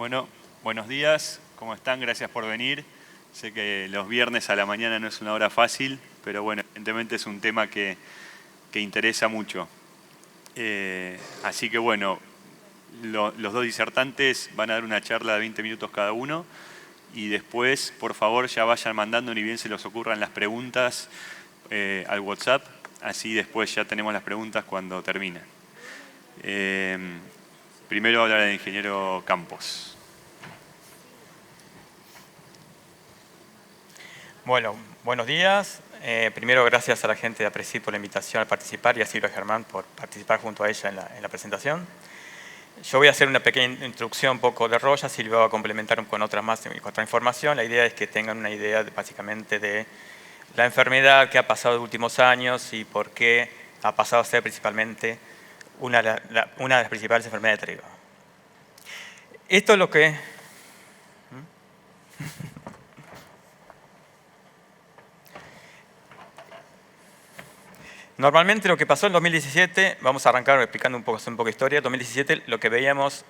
Bueno, buenos días, ¿cómo están? Gracias por venir. Sé que los viernes a la mañana no es una hora fácil, pero bueno, evidentemente es un tema que interesa mucho. Así que bueno, los dos disertantes van a dar una charla de 20 minutos cada uno y después, por favor, ya vayan mandando ni bien se les ocurran las preguntas al WhatsApp, así después ya tenemos las preguntas cuando terminen. Primero hablará el ingeniero Campos. Bueno, buenos días. Primero, gracias a la gente de APRESID por la invitación a participar y a Silvia Germán por participar junto a ella en la presentación. Yo voy a hacer una pequeña introducción un poco de Roya, Silvia va a complementar con otra información. La idea es que tengan una idea básicamente de la enfermedad que ha pasado en los últimos años y por qué ha pasado a ser principalmente una de las principales enfermedades de trigo. Esto es lo que... Normalmente lo que pasó en 2017, vamos a arrancar explicando un poco de historia. En 2017 lo que veíamos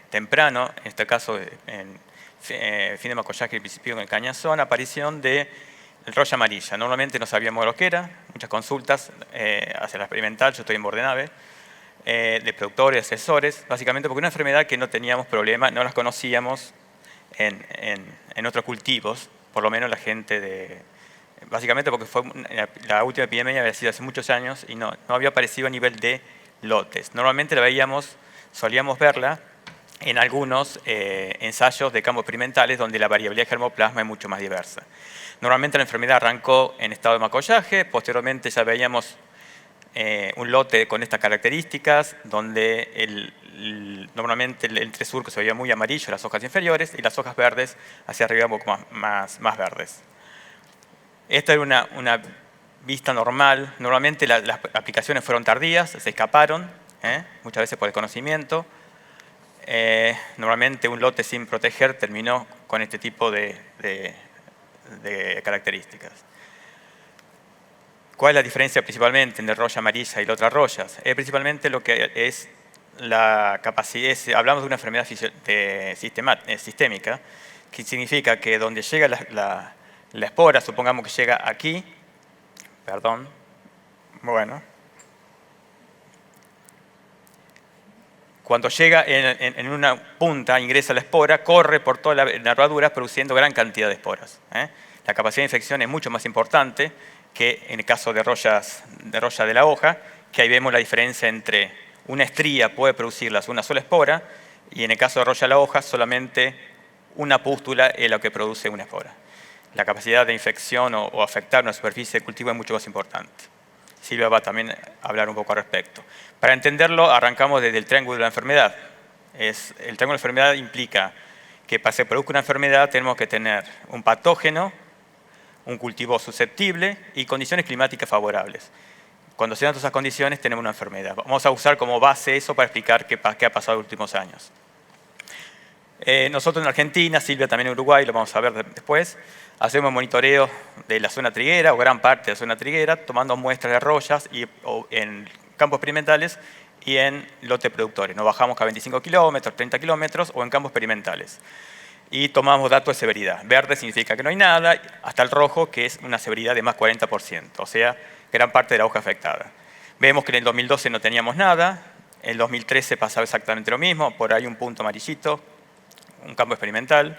temprano, en este caso en fin de Macollaje y principio en el Cañazón, aparición de roya amarilla. Normalmente no sabíamos lo que era, muchas consultas hacia la experimental, yo estoy en Bordenave, de productores, asesores, básicamente porque una enfermedad que no teníamos problema, no las conocíamos en otros cultivos, por lo menos la gente de... Básicamente porque la última epidemia había sido hace muchos años y no había aparecido a nivel de lotes. Normalmente la veíamos, solíamos verla en algunos ensayos de campos experimentales donde la variabilidad de germoplasma es mucho más diversa. Normalmente la enfermedad arrancó en estado de macollaje, posteriormente ya veíamos un lote con estas características, donde normalmente el entresurco se veía muy amarillo, las hojas inferiores, y las hojas verdes hacia arriba un poco más verdes. Esta era una vista normal. Normalmente las aplicaciones fueron tardías, se escaparon, muchas veces por el conocimiento. Normalmente un lote sin proteger terminó con este tipo de características. ¿Cuál es la diferencia principalmente entre roya amarilla y las otras royas? Principalmente lo que es la capacidad, hablamos de una enfermedad sistémica, que significa que donde llega la espora, supongamos que llega aquí, cuando llega en una punta, ingresa la espora, corre por toda la nervadura produciendo gran cantidad de esporas. La capacidad de infección es mucho más importante que en el caso de roya de la hoja, que ahí vemos la diferencia entre una estría puede producirlas una sola espora y en el caso de roya de la hoja solamente una pústula es lo que produce una espora. La capacidad de infección o afectar una superficie de cultivo es mucho más importante. Silvia va también a hablar un poco al respecto. Para entenderlo, arrancamos desde el triángulo de la enfermedad. El triángulo de la enfermedad implica que para que se produzca una enfermedad tenemos que tener un patógeno, un cultivo susceptible y condiciones climáticas favorables. Cuando se dan todas esas condiciones tenemos una enfermedad. Vamos a usar como base eso para explicar qué ha pasado en los últimos años. Nosotros en Argentina, Silvia también en Uruguay, lo vamos a ver después, hacemos monitoreo de la zona triguera o gran parte de la zona triguera, tomando muestras de royas en campos experimentales y en lotes productores. Nos bajamos cada 25 kilómetros, 30 kilómetros o en campos experimentales. Y tomamos datos de severidad. Verde significa que no hay nada, hasta el rojo, que es una severidad de más 40%, o sea, gran parte de la hoja afectada. Vemos que en el 2012 no teníamos nada, en el 2013 pasaba exactamente lo mismo, por ahí un punto amarillito, un campo experimental.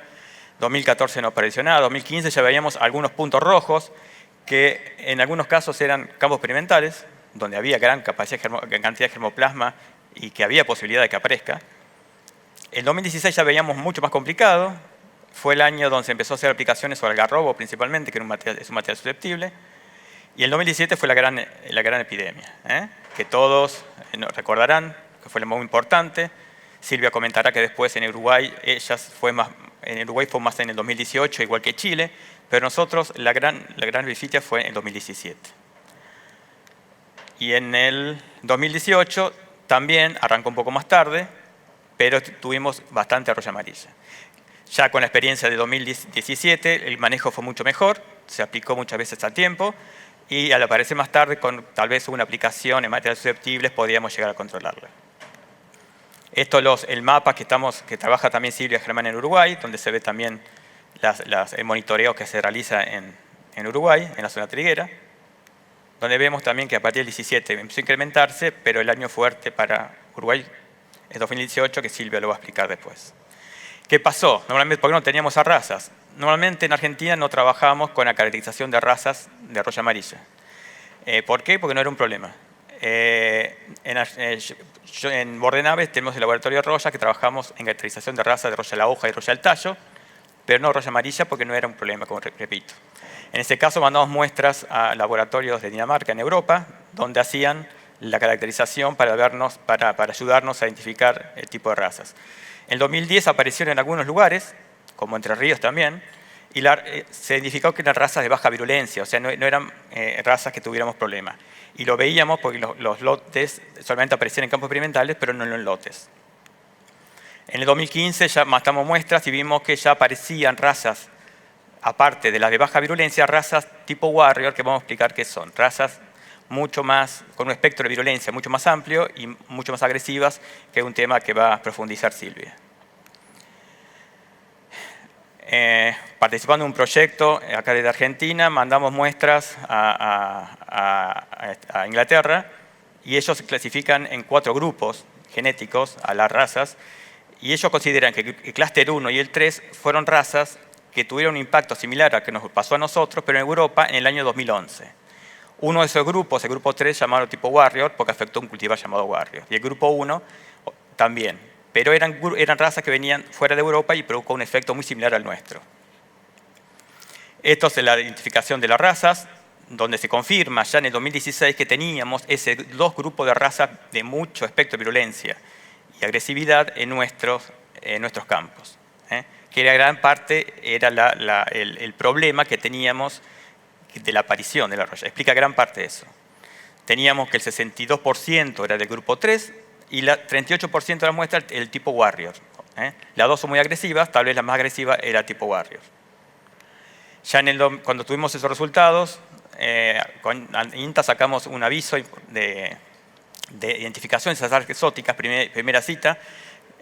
2014 no apareció nada. 2015 ya veíamos algunos puntos rojos que en algunos casos eran campos experimentales, donde había gran cantidad de germoplasma y que había posibilidad de que aparezca. En 2016 ya veíamos mucho más complicado. Fue el año donde se empezó a hacer aplicaciones sobre algarrobo principalmente, que es un material susceptible. Y el 2017 fue la gran epidemia, que todos recordarán que fue muy importante. Silvia comentará que después en Uruguay fue más en el 2018, igual que Chile, pero nosotros la gran visita fue en el 2017. Y en el 2018 también arrancó un poco más tarde, pero tuvimos bastante roya amarilla. Ya con la experiencia de 2017 el manejo fue mucho mejor, se aplicó muchas veces a tiempo y al aparecer más tarde con tal vez una aplicación en materiales susceptibles podíamos llegar a controlarla. El mapa que trabaja también Silvia Germán en Uruguay, donde se ve también el monitoreo que se realiza en Uruguay, en la zona triguera, donde vemos también que a partir del 17 empezó a incrementarse, pero el año fuerte para Uruguay es 2018, que Silvia lo va a explicar después. ¿Qué pasó? Normalmente, ¿por qué no teníamos a razas? Normalmente en Argentina no trabajamos con la caracterización de razas de roya amarilla. ¿Por qué? Porque no era un problema. En Bordenaves tenemos el laboratorio de roya que trabajamos en caracterización de razas de roya a la hoja y roya al tallo, pero no roya amarilla porque no era un problema, como repito. En este caso mandamos muestras a laboratorios de Dinamarca en Europa, donde hacían la caracterización para ayudarnos a identificar el tipo de razas. En el 2010 aparecieron en algunos lugares, como Entre Ríos también, y se identificó que eran razas de baja virulencia, o sea, no eran razas que tuviéramos problemas. Y lo veíamos porque los lotes solamente aparecían en campos experimentales, pero no en los lotes. En el 2015 ya matamos muestras y vimos que ya aparecían razas, aparte de las de baja virulencia, razas tipo Warrior, que vamos a explicar qué son. Razas mucho más, con un espectro de virulencia mucho más amplio y mucho más agresivas, que es un tema que va a profundizar Silvia. Participando en un proyecto acá desde Argentina, mandamos muestras a Inglaterra y ellos clasifican en 4 grupos genéticos a las razas y ellos consideran que el clúster 1 y el 3 fueron razas que tuvieron un impacto similar al que nos pasó a nosotros, pero en Europa en el año 2011. Uno de esos grupos, el grupo 3, llamaron tipo Warrior porque afectó a un cultivar llamado Warrior. Y el grupo 1 también. Pero eran razas que venían fuera de Europa y provocó un efecto muy similar al nuestro. Esto es la identificación de las razas, donde se confirma ya en el 2016 que teníamos esos 2 grupos de razas de mucho espectro de virulencia y agresividad en nuestros campos. Que la gran parte era el problema que teníamos de la aparición de la roya. Explica gran parte de eso. Teníamos que el 62% era del grupo 3 y el 38% de la muestra el tipo Warrior. Las 2 son muy agresivas, tal vez la más agresiva era tipo Warrior. Ya cuando tuvimos esos resultados, con INTA sacamos un aviso de identificación de esas aves exóticas, primera cita,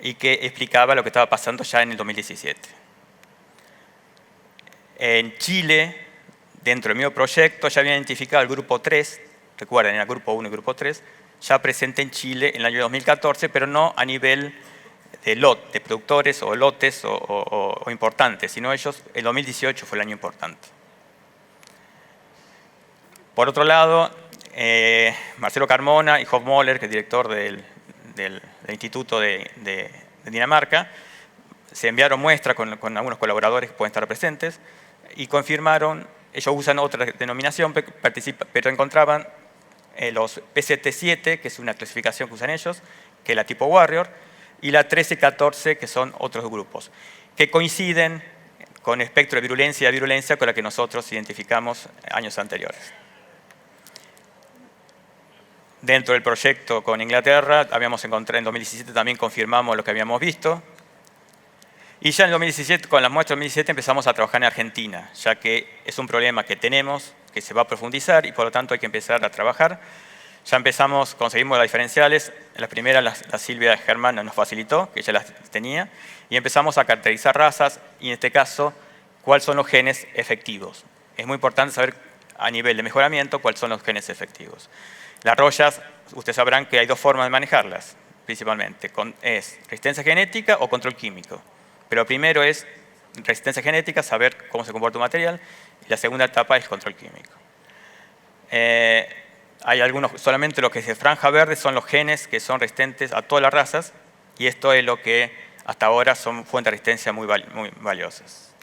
y que explicaba lo que estaba pasando ya en el 2017. En Chile, dentro del mismo proyecto, ya habían identificado el grupo 3, recuerden, era el grupo 1 y el grupo 3, ya presente en Chile en el año 2014, pero no a nivel de productores o lotes o importantes, sino ellos, el 2018 fue el año importante. Por otro lado, Marcelo Carmona y Job Moller, que es director del Instituto de Dinamarca, se enviaron muestras con algunos colaboradores que pueden estar presentes y confirmaron, ellos usan otra denominación, pero encontraban los PCT7, que es una clasificación que usan ellos, que es la tipo Warrior, y la 13-14, que son otros grupos, que coinciden con espectro de virulencia y avirulencia con la que nosotros identificamos años anteriores. Dentro del proyecto con Inglaterra, habíamos encontrado en 2017 también confirmamos lo que habíamos visto. Y ya en 2017, con las muestras de 2017, empezamos a trabajar en Argentina, ya que es un problema que tenemos, que se va a profundizar y por lo tanto hay que empezar a trabajar. Ya conseguimos las diferenciales. La primera, la Silvia Germán nos facilitó, que ella las tenía, y empezamos a caracterizar razas y en este caso, cuáles son los genes efectivos. Es muy importante saber a nivel de mejoramiento cuáles son los genes efectivos. Las royas, ustedes sabrán que hay 2 formas de manejarlas, principalmente. Es resistencia genética o control químico. Pero primero es resistencia genética, saber cómo se comporta un material, y la segunda etapa es control químico. Hay solamente lo que es de franja verde son los genes que son resistentes a todas las razas, y esto es lo que hasta ahora son fuentes de resistencia muy valiosas.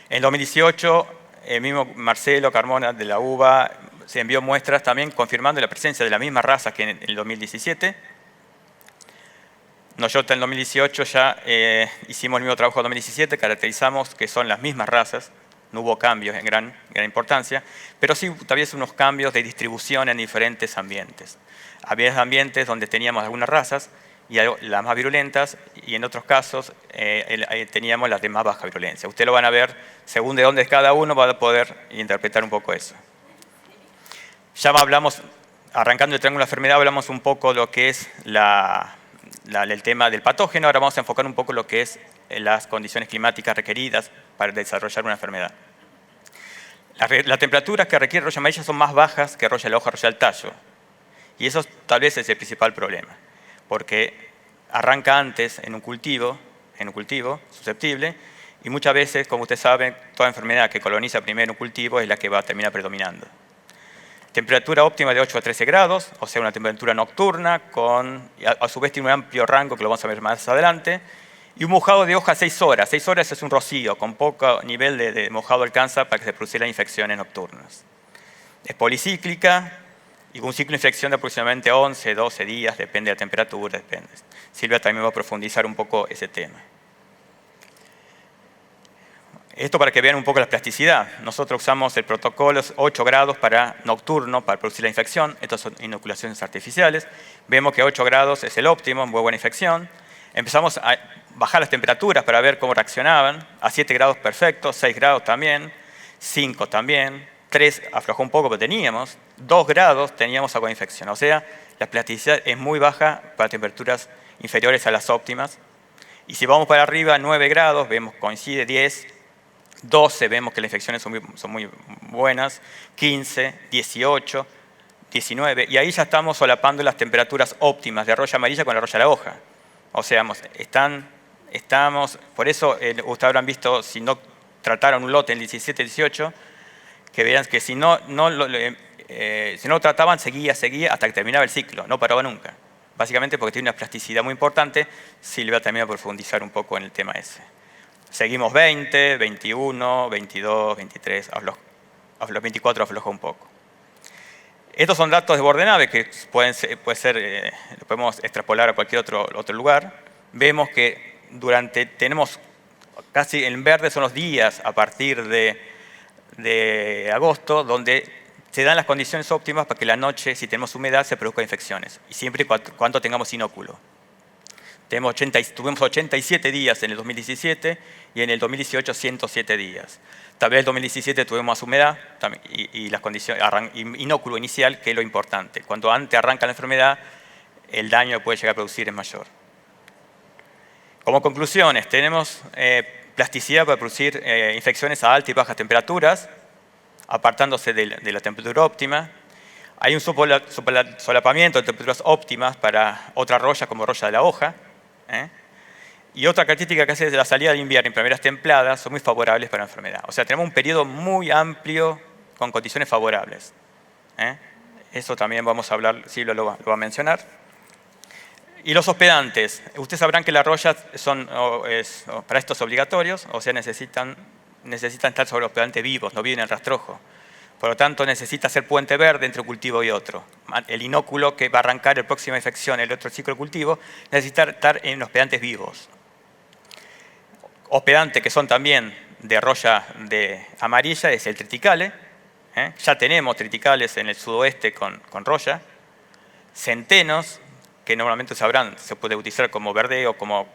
En 2018, el mismo Marcelo Carmona de la UBA se envió muestras también confirmando la presencia de la misma raza que en el 2017. Nosotros en el 2018 ya hicimos el mismo trabajo en 2017, caracterizamos que son las mismas razas, no hubo cambios en gran importancia, pero sí todavía unos cambios de distribución en diferentes ambientes. Había ambientes donde teníamos algunas razas, y las más virulentas, y en otros casos teníamos las de más baja virulencia. Ustedes lo van a ver, según de dónde es cada uno, va a poder interpretar un poco eso. Ya hablamos, arrancando el triángulo de la enfermedad, hablamos un poco de lo que es el tema del patógeno. Ahora vamos a enfocar un poco lo que es las condiciones climáticas requeridas para desarrollar una enfermedad. Las temperaturas que requiere roya amarilla son más bajas que roya de la hoja, roya del tallo. Y eso tal vez es el principal problema, porque arranca antes en un cultivo susceptible, y muchas veces, como usted sabe, toda enfermedad que coloniza primero un cultivo es la que va a terminar predominando. Temperatura óptima de 8 a 13 grados, o sea, una temperatura nocturna, a su vez tiene un amplio rango, que lo vamos a ver más adelante, y un mojado de hoja 6 horas. 6 horas es un rocío, con poco nivel de mojado alcanza para que se produzcan infecciones nocturnas. Es policíclica y con un ciclo de infección de aproximadamente 11, 12 días, depende de la temperatura, depende. Silvia también va a profundizar un poco ese tema. Esto para que vean un poco la plasticidad. Nosotros usamos el protocolo 8 grados para nocturno para producir la infección. Estas son inoculaciones artificiales. Vemos que 8 grados es el óptimo, muy buena infección. Empezamos a bajar las temperaturas para ver cómo reaccionaban. A 7 grados perfecto, 6 grados también, 5 también, 3 aflojó un poco, pero teníamos. 2 grados teníamos algo de infección. O sea, la plasticidad es muy baja para temperaturas inferiores a las óptimas. Y si vamos para arriba, 9 grados, vemos coincide 10, 12, vemos que las infecciones son muy buenas, 15, 18, 19, y ahí ya estamos solapando las temperaturas óptimas de roya amarilla con la roya de la hoja. O sea, por eso ustedes habrán visto, si no trataron un lote en el 17-18, que vean que si no lo trataban, seguía hasta que terminaba el ciclo, no paraba nunca. Básicamente porque tiene una plasticidad muy importante. Silvia también va a profundizar un poco en el tema ese. Seguimos 20, 21, 22, 23, a los 24 aflojó un poco. Estos son datos de Bordenave que lo podemos extrapolar a cualquier otro lugar. Vemos que tenemos casi en verde son los días a partir de agosto, donde se dan las condiciones óptimas para que la noche, si tenemos humedad, se produzcan infecciones. Y siempre y cuando tengamos inóculo. Tuvimos 87 días en el 2017 y en el 2018 107 días. Tal vez en el 2017 tuvimos más humedad y las condiciones, inóculo inicial, que es lo importante. Cuando antes arranca la enfermedad, el daño que puede llegar a producir es mayor. Como conclusiones, tenemos plasticidad para producir infecciones a altas y bajas temperaturas, apartándose de la temperatura óptima. Hay un solapamiento de temperaturas óptimas para otras royas como roya de la hoja. Y otra característica que hace de la salida del invierno en primeras templadas son muy favorables para la enfermedad. O sea, tenemos un periodo muy amplio con condiciones favorables. Eso también vamos a hablar, Silvia lo va a mencionar. Y los hospedantes. Ustedes sabrán que las royas para estos obligatorios, o sea, necesitan estar sobre hospedantes vivos, no viven en el rastrojo. Por lo tanto, necesita hacer puente verde entre un cultivo y otro. El inóculo que va a arrancar la próxima infección, el otro ciclo de cultivo, necesita estar en hospedantes vivos. Hospedantes que son también de roya de amarilla es el triticale. Ya tenemos triticales en el sudoeste con roya. Centenos, que normalmente sabrán, se puede utilizar como verdeo, como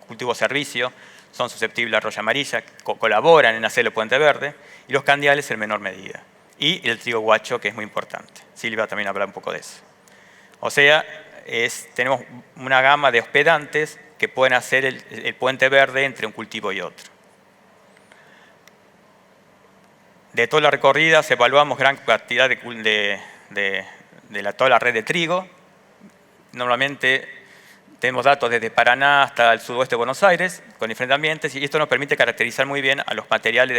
cultivo servicio, son susceptibles a roya amarilla, colaboran en hacer el puente verde, y los candiales en menor medida. Y el trigo guacho, que es muy importante. Silvia también habla un poco de eso. O sea, tenemos una gama de hospedantes que pueden hacer el puente verde entre un cultivo y otro. De toda la recorrida evaluamos gran cantidad de toda la red de trigo. Normalmente tenemos datos desde Paraná hasta el sudoeste de Buenos Aires, con diferentes ambientes, y esto nos permite caracterizar muy bien a los materiales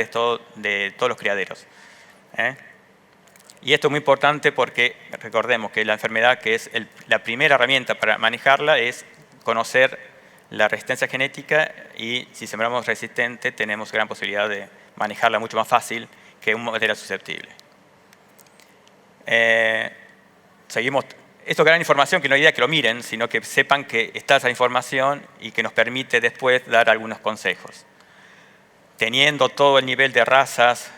de todos los criaderos. Y esto es muy importante porque recordemos que la enfermedad, que es la primera herramienta para manejarla, es conocer la resistencia genética, y si sembramos resistente tenemos gran posibilidad de manejarla mucho más fácil que un material susceptible. Seguimos. Esto es gran información, que no hay idea que lo miren, sino que sepan que está esa información y que nos permite después dar algunos consejos. Teniendo todo el nivel de razas,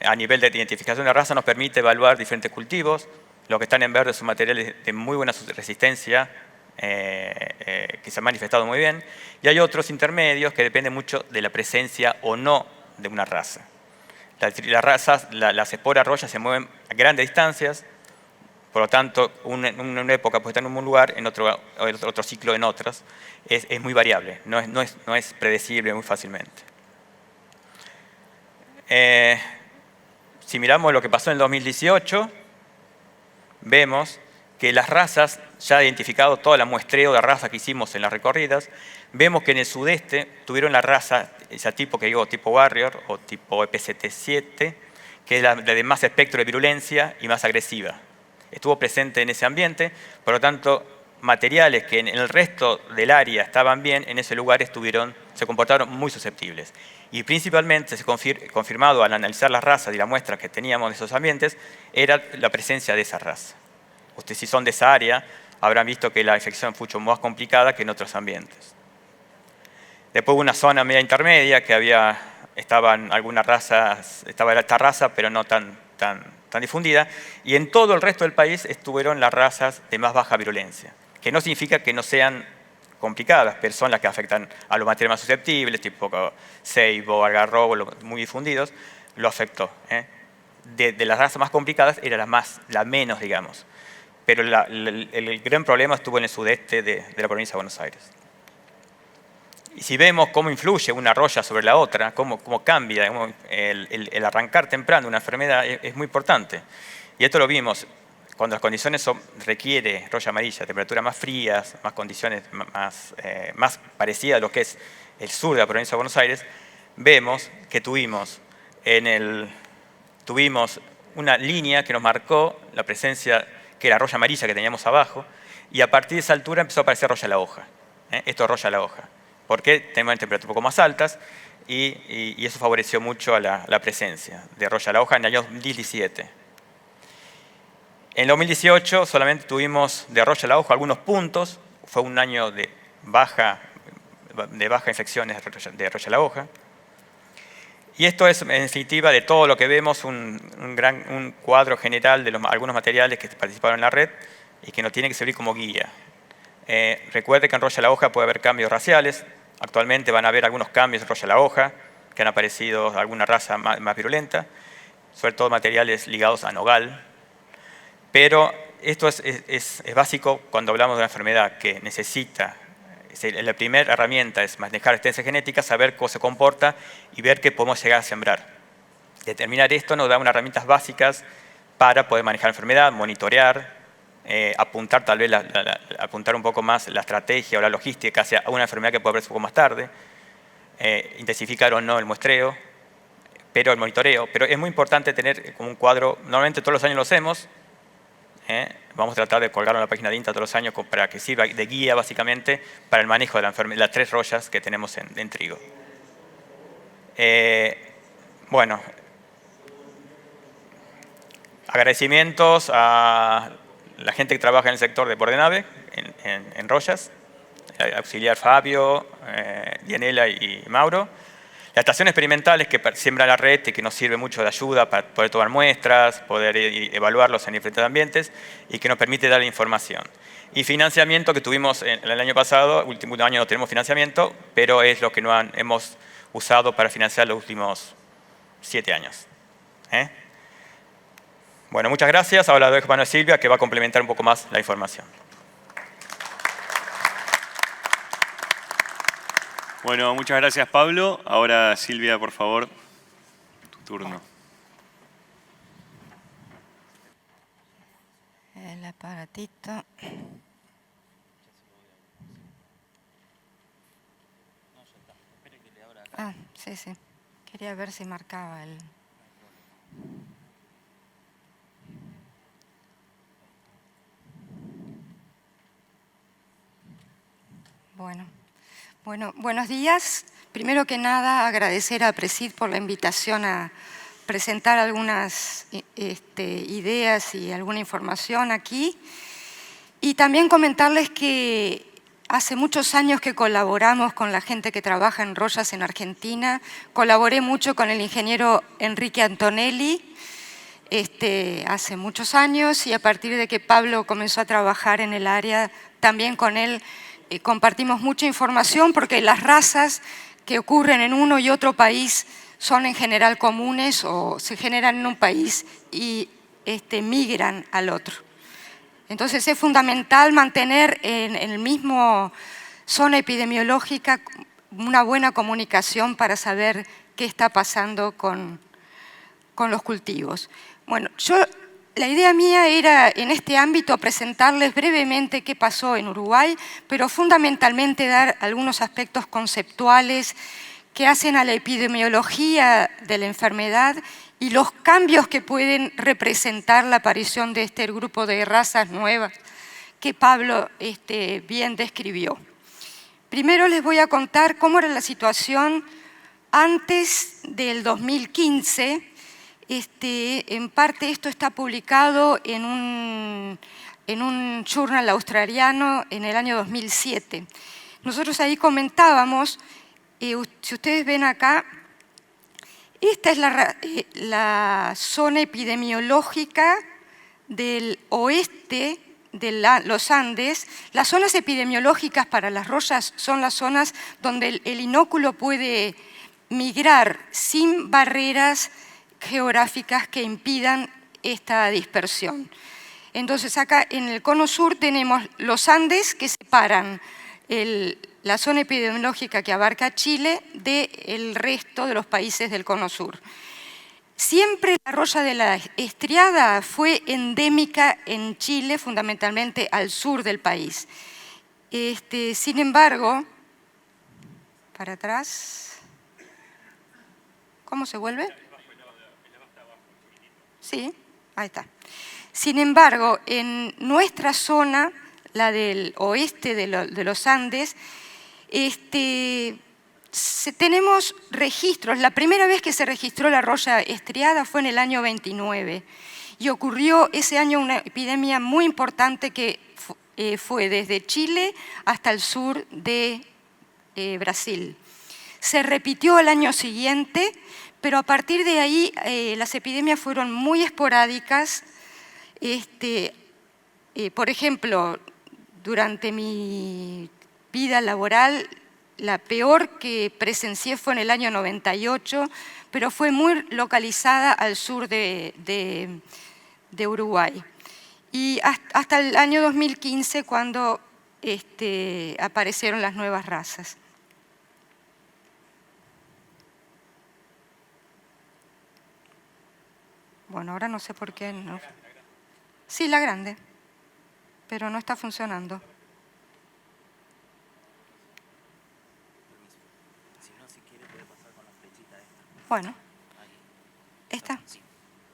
a nivel de identificación de raza, nos permite evaluar diferentes cultivos. Los que están en verde son materiales de muy buena resistencia, que se han manifestado muy bien. Y hay otros intermedios que dependen mucho de la presencia o no de una raza. Las esporas royas se mueven a grandes distancias, Por lo tanto, una época puede estar en un lugar, en otro ciclo en otras. Es muy variable, no es predecible muy fácilmente. Si miramos lo que pasó en el 2018, vemos que las razas, ya identificado todo el muestreo de razas que hicimos en las recorridas, vemos que en el sudeste tuvieron la raza, ese tipo que digo, tipo Warrior o tipo EPCT7, que es la de más espectro de virulencia y más agresiva. Estuvo presente en ese ambiente, por lo tanto, materiales que en el resto del área estaban bien, en ese lugar se comportaron muy susceptibles. Y principalmente, confirmado al analizar las razas y las muestras que teníamos de esos ambientes, era la presencia de esa raza. Ustedes, si son de esa área, habrán visto que la infección fue mucho más complicada que en otros ambientes. Después hubo una zona media intermedia que estaban algunas razas, estaba esta raza, pero no tan difundida, y en todo el resto del país estuvieron las razas de más baja virulencia, que no significa que no sean complicadas, pero son las que afectan a los materiales más susceptibles, tipo ceibo, algarrobo, muy difundidos, lo afectó. De las razas más complicadas era la menos, digamos. Pero el gran problema estuvo en el sudeste de la provincia de Buenos Aires. Y si vemos cómo influye una roya sobre la otra, cómo cambia el arrancar temprano una enfermedad, es muy importante. Y esto lo vimos cuando las condiciones requiere roya amarilla, temperaturas más frías, más condiciones más parecidas a lo que es el sur de la provincia de Buenos Aires, vemos que tuvimos una línea que nos marcó la presencia, que era roya amarilla que teníamos abajo, y a partir de esa altura empezó a aparecer roya a la hoja. Esto es roya a la hoja. Porque tenemos temperaturas un poco más altas y eso favoreció mucho a la presencia de roya a la hoja en el año 2017. En el 2018 solamente tuvimos de roya a la hoja algunos puntos, fue un año de baja infecciones de roya a la hoja. Y esto es, en definitiva, de todo lo que vemos, un cuadro general de algunos materiales que participaron en la red y que nos tiene que servir como guía. Recuerde que en roya a la hoja puede haber cambios raciales. Actualmente van a haber algunos cambios en roya a la hoja, que han aparecido alguna raza más virulenta, sobre todo materiales ligados a nogal. Pero esto es básico cuando hablamos de una enfermedad que necesita, la primera herramienta es manejar extensión genética, saber cómo se comporta y ver qué podemos llegar a sembrar. Determinar esto nos da unas herramientas básicas para poder manejar la enfermedad, monitorear, apuntar tal vez apuntar un poco más la estrategia o la logística hacia una enfermedad que puede aparecer un poco más tarde, intensificar o no el muestreo, pero el monitoreo. Pero es muy importante tener como un cuadro, normalmente todos los años lo hacemos, vamos a tratar de colgarlo en la página de INTA todos los años para que sirva de guía básicamente para el manejo de las 3 royas que tenemos en trigo. Bueno, agradecimientos a la gente que trabaja en el sector de Bordenave, en royas, auxiliar Fabio, Dianela y Mauro. Las estaciones experimentales que siembra la red y que nos sirve mucho de ayuda para poder tomar muestras, poder evaluarlos en diferentes ambientes y que nos permite dar información. Y financiamiento que tuvimos el año pasado, último año no tenemos financiamiento, pero es lo que hemos usado para financiar los últimos 7 años. Bueno, muchas gracias. Ahora le dejo a Silvia, que va a complementar un poco más la información. Bueno, muchas gracias, Pablo. Ahora, Silvia, por favor, tu turno. El aparatito. Ah, sí, sí. Quería ver si marcaba el... Bueno, buenos días. Primero que nada, agradecer a Presid por la invitación a presentar algunas ideas y alguna información aquí. Y también comentarles que hace muchos años que colaboramos con la gente que trabaja en royas en Argentina. Colaboré mucho con el ingeniero Enrique Antonelli hace muchos años, y a partir de que Pablo comenzó a trabajar en el área, también con él compartimos mucha información, porque las razas que ocurren en uno y otro país son en general comunes o se generan en un país y migran al otro. Entonces es fundamental mantener en el mismo zona epidemiológica una buena comunicación para saber qué está pasando con los cultivos. Bueno, la idea mía era en este ámbito presentarles brevemente qué pasó en Uruguay, pero fundamentalmente dar algunos aspectos conceptuales que hacen a la epidemiología de la enfermedad y los cambios que pueden representar la aparición de este grupo de razas nuevas que Pablo bien describió. Primero les voy a contar cómo era la situación antes del 2015. En parte esto está publicado en un journal australiano en el año 2007. Nosotros ahí comentábamos, si ustedes ven acá, esta es la zona epidemiológica del oeste de los Andes. Las zonas epidemiológicas para las rollas son las zonas donde el inóculo puede migrar sin barreras geográficas que impidan esta dispersión. Entonces acá en el cono sur tenemos los Andes que separan la zona epidemiológica que abarca Chile del resto de los países del cono sur. Siempre la roya de la estriada fue endémica en Chile, fundamentalmente al sur del país. Sin embargo, para atrás, ¿cómo se vuelve? Sí, ahí está. Sin embargo, en nuestra zona, la del oeste de los Andes, tenemos registros. La primera vez que se registró la roya estriada fue en el año 29 y ocurrió ese año una epidemia muy importante que fue desde Chile hasta el sur de Brasil. Se repitió el año siguiente, pero a partir de ahí las epidemias fueron muy esporádicas. Por ejemplo, durante mi vida laboral, la peor que presencié fue en el año 98, pero fue muy localizada al sur de Uruguay. Y hasta el año 2015, cuando aparecieron las nuevas razas. Bueno, ahora no sé por qué no. Sí, la grande, pero no está funcionando. Bueno, ¿esta?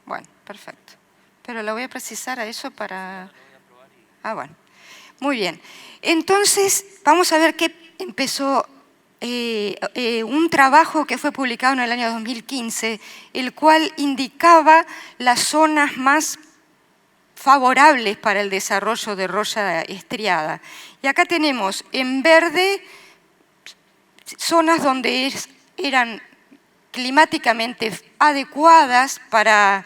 Bueno, perfecto. Pero la voy a precisar a eso para... Ah, bueno. Muy bien. Entonces, vamos a ver qué empezó un trabajo que fue publicado en el año 2015, el cual indicaba las zonas más favorables para el desarrollo de roya estriada. Y acá tenemos en verde zonas donde eran climáticamente adecuadas para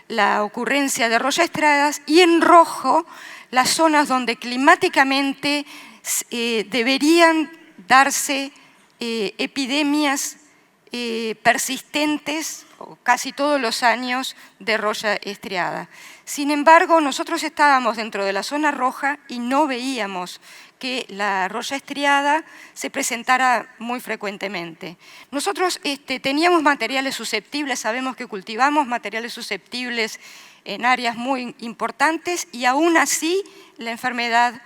la ocurrencia de roya estriadas y en rojo las zonas donde climáticamente deberían darse epidemias persistentes casi todos los años de roya estriada. Sin embargo, nosotros estábamos dentro de la zona roja y no veíamos que la roya estriada se presentara muy frecuentemente. Nosotros teníamos materiales susceptibles, sabemos que cultivamos materiales susceptibles en áreas muy importantes y aún así la enfermedad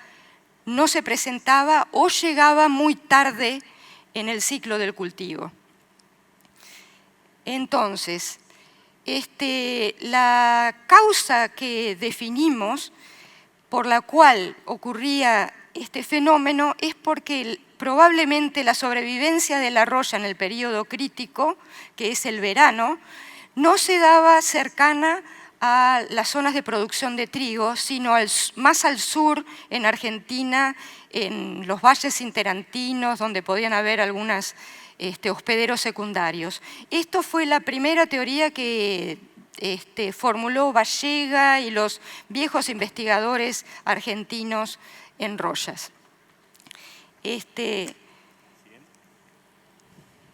no se presentaba o llegaba muy tarde en el ciclo del cultivo. Entonces, la causa que definimos por la cual ocurría este fenómeno es porque probablemente la sobrevivencia de la roya en el periodo crítico, que es el verano, no se daba cercana a las zonas de producción de trigo, sino más al sur, en Argentina, en los valles interandinos, donde podían haber algunos hospederos secundarios. Esto fue la primera teoría que formuló Vallega y los viejos investigadores argentinos en royas.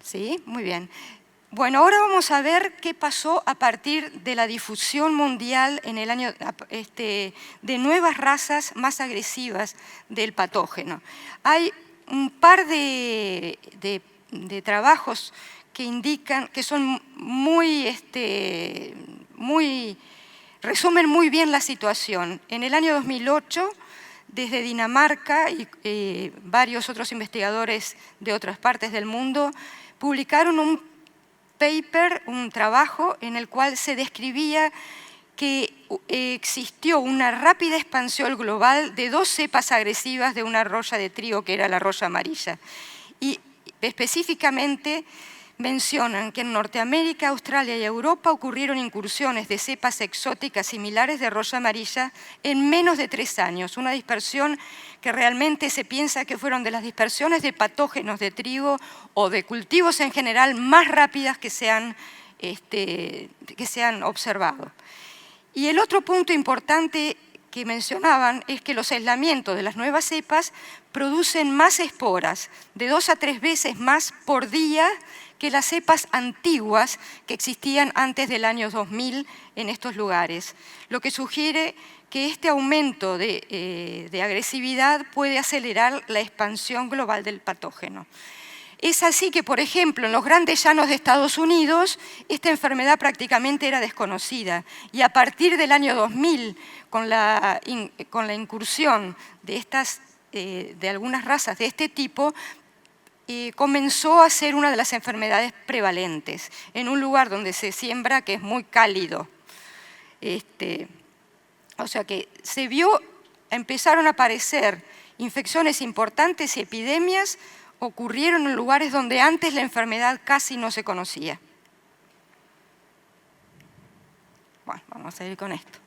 Sí, muy bien. Bueno, ahora vamos a ver qué pasó a partir de la difusión mundial en el año, de nuevas razas más agresivas del patógeno. Hay un par de trabajos que indican, que son resumen muy bien la situación. En el año 2008, desde Dinamarca y varios otros investigadores de otras partes del mundo publicaron un paper, un trabajo en el cual se describía que existió una rápida expansión global de 2 cepas agresivas de una roya de trigo que era la roya amarilla. Y específicamente mencionan que en Norteamérica, Australia y Europa ocurrieron incursiones de cepas exóticas similares de roya amarilla en menos de 3 años, una dispersión que realmente se piensa que fueron de las dispersiones de patógenos de trigo o de cultivos en general más rápidas que se han observado. Y el otro punto importante que mencionaban es que los aislamientos de las nuevas cepas producen más esporas, de 2 a 3 veces más por día que las cepas antiguas que existían antes del año 2000 en estos lugares, lo que sugiere que este aumento de agresividad puede acelerar la expansión global del patógeno. Es así que, por ejemplo, en los grandes llanos de Estados Unidos, esta enfermedad prácticamente era desconocida y a partir del año 2000, con la incursión de algunas razas de este tipo, comenzó a ser una de las enfermedades prevalentes en un lugar donde se siembra que es muy cálido. O sea que empezaron a aparecer infecciones importantes y epidemias ocurrieron en lugares donde antes la enfermedad casi no se conocía. Bueno, vamos a seguir con esto.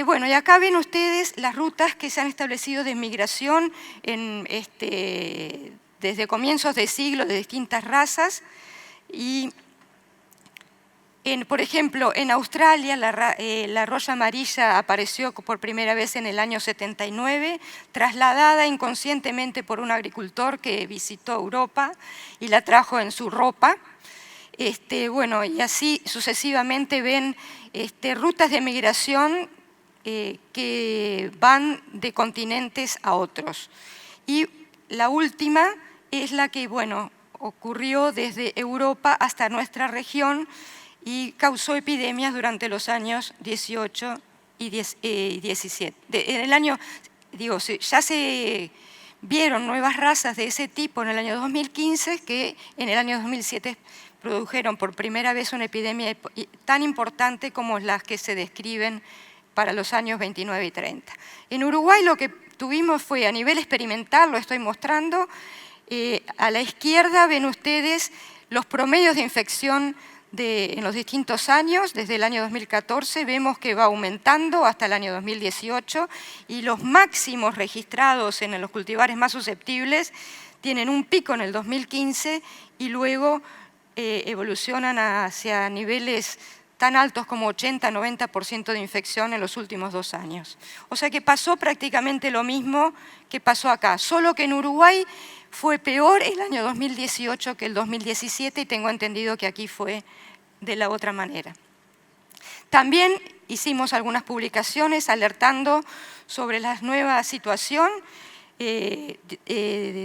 Bueno, y acá ven ustedes las rutas que se han establecido de migración desde comienzos de siglo de distintas razas. Y, por ejemplo, en Australia la roya amarilla apareció por primera vez en el año 79, trasladada inconscientemente por un agricultor que visitó Europa y la trajo en su ropa. Bueno, y así sucesivamente ven rutas de migración que van de continentes a otros. Y la última es la que, bueno, ocurrió desde Europa hasta nuestra región y causó epidemias durante los años 18 y 17. En el año, ya se vieron nuevas razas de ese tipo en el año 2015 que en el año 2007 produjeron por primera vez una epidemia tan importante como las que se describen para los años 29 y 30. En Uruguay lo que tuvimos fue a nivel experimental, lo estoy mostrando, a la izquierda ven ustedes los promedios de infección en los distintos años. Desde el año 2014 vemos que va aumentando hasta el año 2018 y los máximos registrados en los cultivares más susceptibles tienen un pico en el 2015 y luego evolucionan hacia niveles tan altos como 80-90% de infección en los últimos 2 años. O sea que pasó prácticamente lo mismo que pasó acá, solo que en Uruguay fue peor el año 2018 que el 2017 y tengo entendido que aquí fue de la otra manera. También hicimos algunas publicaciones alertando sobre la nueva situación.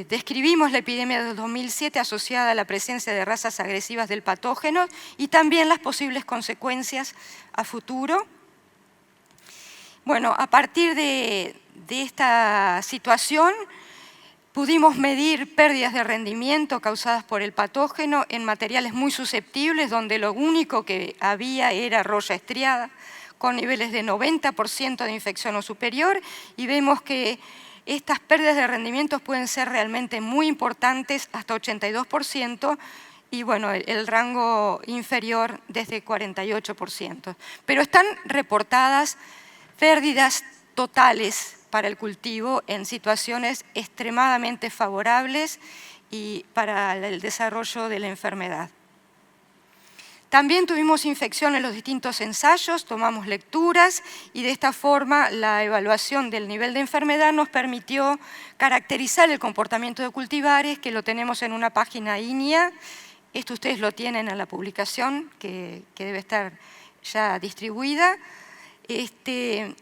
Describimos la epidemia del 2007 asociada a la presencia de razas agresivas del patógeno y también las posibles consecuencias a futuro. Bueno, a partir de esta situación pudimos medir pérdidas de rendimiento causadas por el patógeno en materiales muy susceptibles donde lo único que había era roya estriada con niveles de 90% de infección o superior y vemos que estas pérdidas de rendimientos pueden ser realmente muy importantes, hasta 82%, y bueno, el rango inferior desde 48%. Pero están reportadas pérdidas totales para el cultivo en situaciones extremadamente favorables y para el desarrollo de la enfermedad. También tuvimos infección en los distintos ensayos, tomamos lecturas y de esta forma la evaluación del nivel de enfermedad nos permitió caracterizar el comportamiento de cultivares, que lo tenemos en una página INIA, Esto ustedes lo tienen en la publicación, que debe estar ya distribuida.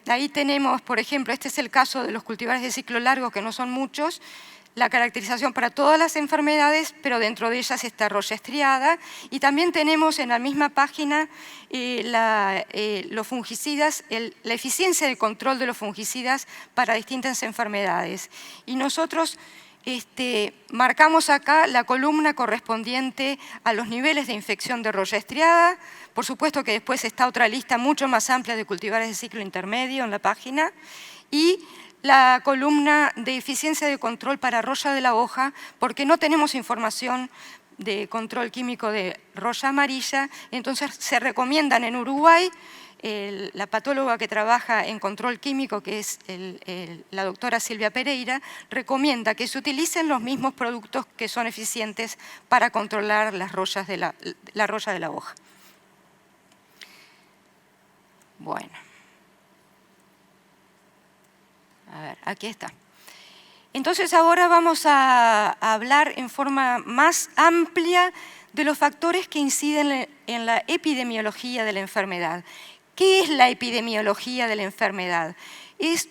Ahí tenemos, por ejemplo, este es el caso de los cultivares de ciclo largo, que no son muchos, la caracterización para todas las enfermedades, pero dentro de ellas está roya estriada. Y también tenemos en la misma página los fungicidas, la eficiencia de control de los fungicidas para distintas enfermedades. Y nosotros marcamos acá la columna correspondiente a los niveles de infección de roya estriada. Por supuesto que después está otra lista mucho más amplia de cultivares de ciclo intermedio en la página. Y la columna de eficiencia de control para roya de la hoja, porque no tenemos información de control químico de roya amarilla, entonces se recomiendan en Uruguay, la patóloga que trabaja en control químico, que es la doctora Silvia Pereira, recomienda que se utilicen los mismos productos que son eficientes para controlar las royas de la roya de la hoja. Bueno. A ver, aquí está. Entonces ahora vamos a hablar en forma más amplia de los factores que inciden en la epidemiología de la enfermedad. ¿Qué es la epidemiología de la enfermedad?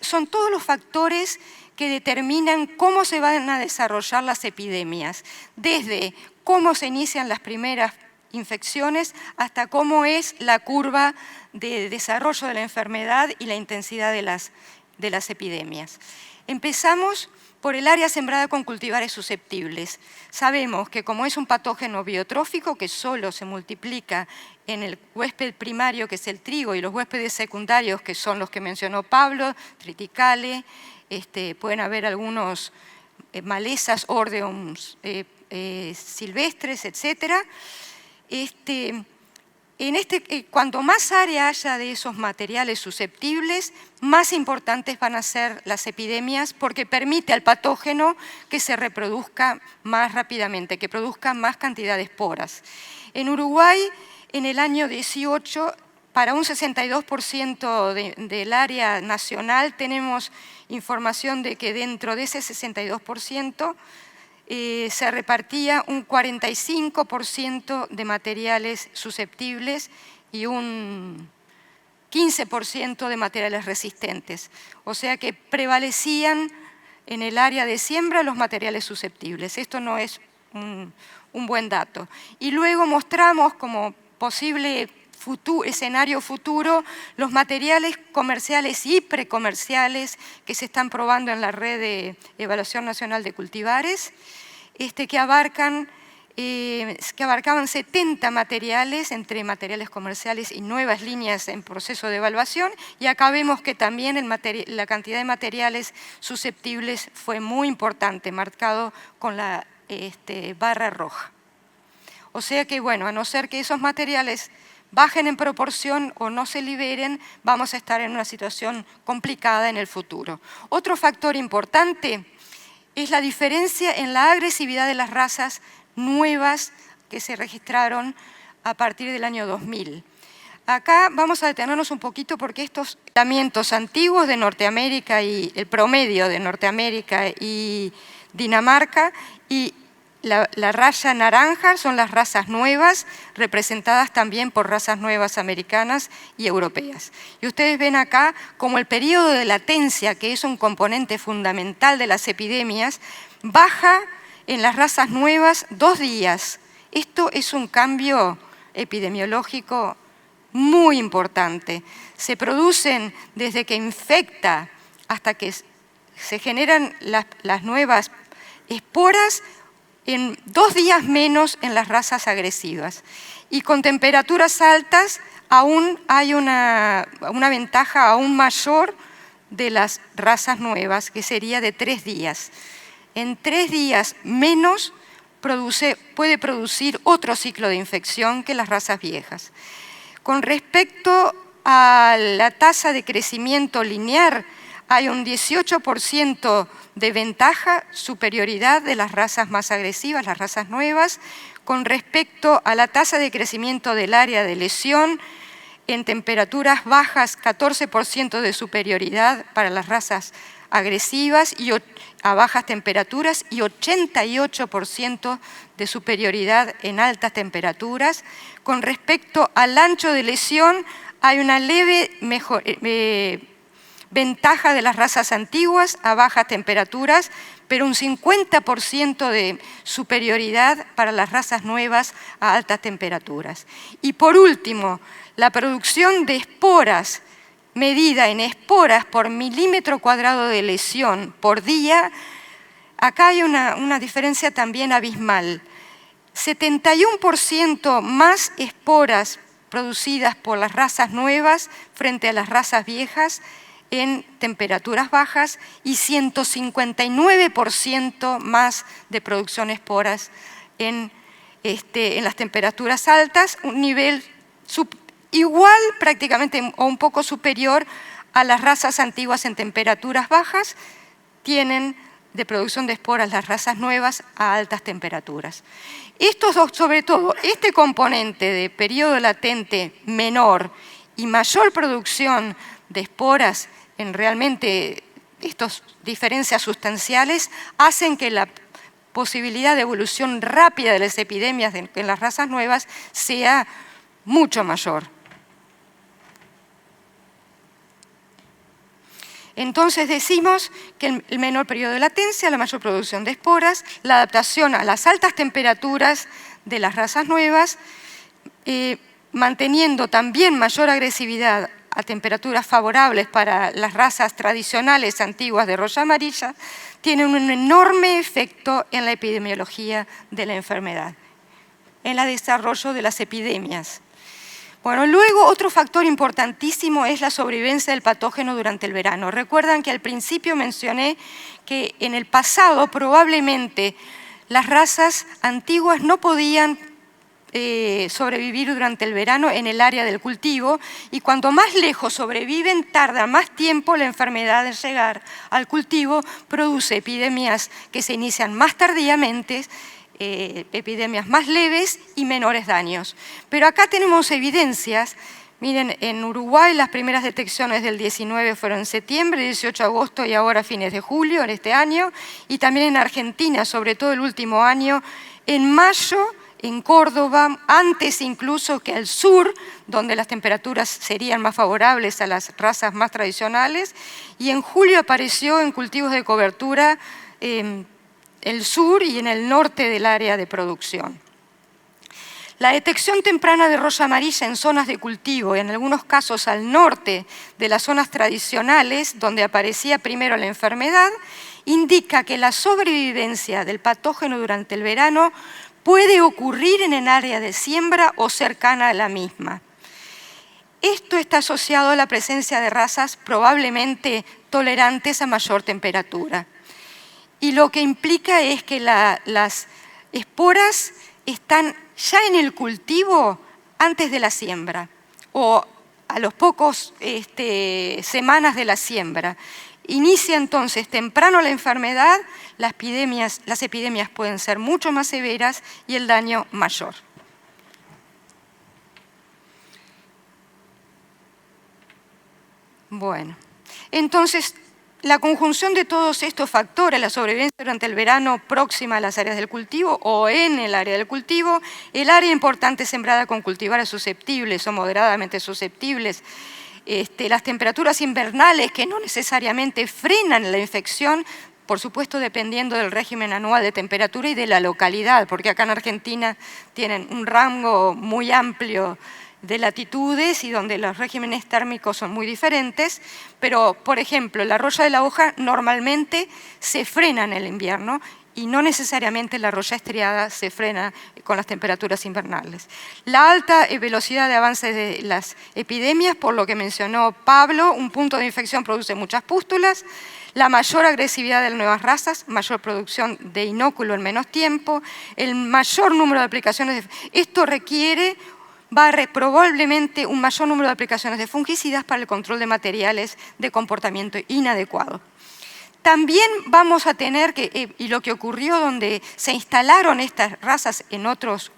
Son todos los factores que determinan cómo se van a desarrollar las epidemias, desde cómo se inician las primeras infecciones hasta cómo es la curva de desarrollo de la enfermedad y la intensidad de las epidemias. Empezamos por el área sembrada con cultivares susceptibles. Sabemos que como es un patógeno biotrófico que solo se multiplica en el huésped primario, que es el trigo, y los huéspedes secundarios, que son los que mencionó Pablo, triticale, pueden haber algunos malezas, ordeums silvestres, etc. Cuanto más área haya de esos materiales susceptibles, más importantes van a ser las epidemias, porque permite al patógeno que se reproduzca más rápidamente, que produzca más cantidad de esporas. En Uruguay, en el año 18, para un 62% del área nacional, tenemos información de que dentro de ese 62%, se repartía un 45% de materiales susceptibles y un 15% de materiales resistentes. O sea que prevalecían en el área de siembra los materiales susceptibles. Esto no es un buen dato. Y luego mostramos como posible escenario futuro los materiales comerciales y precomerciales que se están probando en la red de Evaluación Nacional de Cultivares, que abarcaban 70 materiales, entre materiales comerciales y nuevas líneas en proceso de evaluación, y acá vemos que también la cantidad de materiales susceptibles fue muy importante, marcado con la barra roja. O sea que, bueno, a no ser que esos materiales bajen en proporción o no se liberen, vamos a estar en una situación complicada en el futuro. Otro factor importante es la diferencia en la agresividad de las razas nuevas que se registraron a partir del año 2000. Acá vamos a detenernos un poquito porque estos tratamientos antiguos de Norteamérica y el promedio de Norteamérica y Dinamarca y la raya naranja son las razas nuevas, representadas también por razas nuevas americanas y europeas. Y ustedes ven acá como el periodo de latencia, que es un componente fundamental de las epidemias, baja en las razas nuevas 2 días. Esto es un cambio epidemiológico muy importante. Se producen desde que infecta hasta que se generan las nuevas esporas en 2 días menos en las razas agresivas. Y con temperaturas altas aún hay una ventaja aún mayor de las razas nuevas, que sería de 3 días. En 3 días menos puede producir otro ciclo de infección que las razas viejas. Con respecto a la tasa de crecimiento lineal, hay un 18% de ventaja, superioridad de las razas más agresivas, las razas nuevas, con respecto a la tasa de crecimiento del área de lesión, en temperaturas bajas, 14% de superioridad para las razas agresivas y a bajas temperaturas y 88% de superioridad en altas temperaturas. Con respecto al ancho de lesión, hay una leve ventaja de las razas antiguas a bajas temperaturas, pero un 50% de superioridad para las razas nuevas a altas temperaturas. Y por último, la producción de esporas medida en esporas por milímetro cuadrado de lesión por día, acá hay una diferencia también abismal. 71% más esporas producidas por las razas nuevas frente a las razas viejas en temperaturas bajas y 159% más de producción de esporas en las temperaturas altas, un nivel igual prácticamente o un poco superior a las razas antiguas en temperaturas bajas, tienen de producción de esporas las razas nuevas a altas temperaturas. Estos dos, sobre todo, este componente de periodo latente menor y mayor producción de esporas en realmente estas diferencias sustanciales hacen que la posibilidad de evolución rápida de las epidemias en las razas nuevas sea mucho mayor. Entonces decimos que el menor periodo de latencia, la mayor producción de esporas, la adaptación a las altas temperaturas de las razas nuevas, manteniendo también mayor agresividad a temperaturas favorables para las razas tradicionales antiguas de roya amarilla, tienen un enorme efecto en la epidemiología de la enfermedad, en el desarrollo de las epidemias. Bueno, luego otro factor importantísimo es la sobrevivencia del patógeno durante el verano. Recuerdan que al principio mencioné que en el pasado probablemente las razas antiguas no podían sobrevivir durante el verano en el área del cultivo y cuanto más lejos sobreviven, tarda más tiempo la enfermedad en llegar al cultivo, produce epidemias que se inician más tardíamente, epidemias más leves y menores daños. Pero acá tenemos evidencias. Miren, en Uruguay las primeras detecciones del 19 fueron en septiembre, 18 de agosto y ahora fines de julio en este año, y también en Argentina, sobre todo el último año, en mayo en Córdoba, antes incluso que al sur, donde las temperaturas serían más favorables a las razas más tradicionales, y en julio apareció en cultivos de cobertura el sur y en el norte del área de producción. La detección temprana de roya amarilla en zonas de cultivo, en algunos casos al norte de las zonas tradicionales, donde aparecía primero la enfermedad, indica que la sobrevivencia del patógeno durante el verano puede ocurrir en el área de siembra o cercana a la misma. Esto está asociado a la presencia de razas probablemente tolerantes a mayor temperatura. Y lo que implica es que las esporas están ya en el cultivo antes de la siembra o a los pocos semanas de la siembra. Inicia entonces temprano la enfermedad, las epidemias pueden ser mucho más severas y el daño mayor. Bueno, entonces la conjunción de todos estos factores, la sobrevivencia durante el verano próxima a las áreas del cultivo o en el área del cultivo, el área importante sembrada con cultivares susceptibles o moderadamente susceptibles, las temperaturas invernales que no necesariamente frenan la infección, por supuesto dependiendo del régimen anual de temperatura y de la localidad, porque acá en Argentina tienen un rango muy amplio de latitudes y donde los regímenes térmicos son muy diferentes, pero, por ejemplo, la roya de la hoja normalmente se frena en el invierno y no necesariamente la roya estriada se frena con las temperaturas invernales. La alta velocidad de avance de las epidemias, por lo que mencionó Pablo, un punto de infección produce muchas pústulas, la mayor agresividad de las nuevas razas, mayor producción de inóculo en menos tiempo, el mayor número de aplicaciones. Esto requiere probablemente un mayor número de aplicaciones de fungicidas para el control de materiales de comportamiento inadecuado. También vamos a tener, y lo que ocurrió donde se instalaron estas razas en otros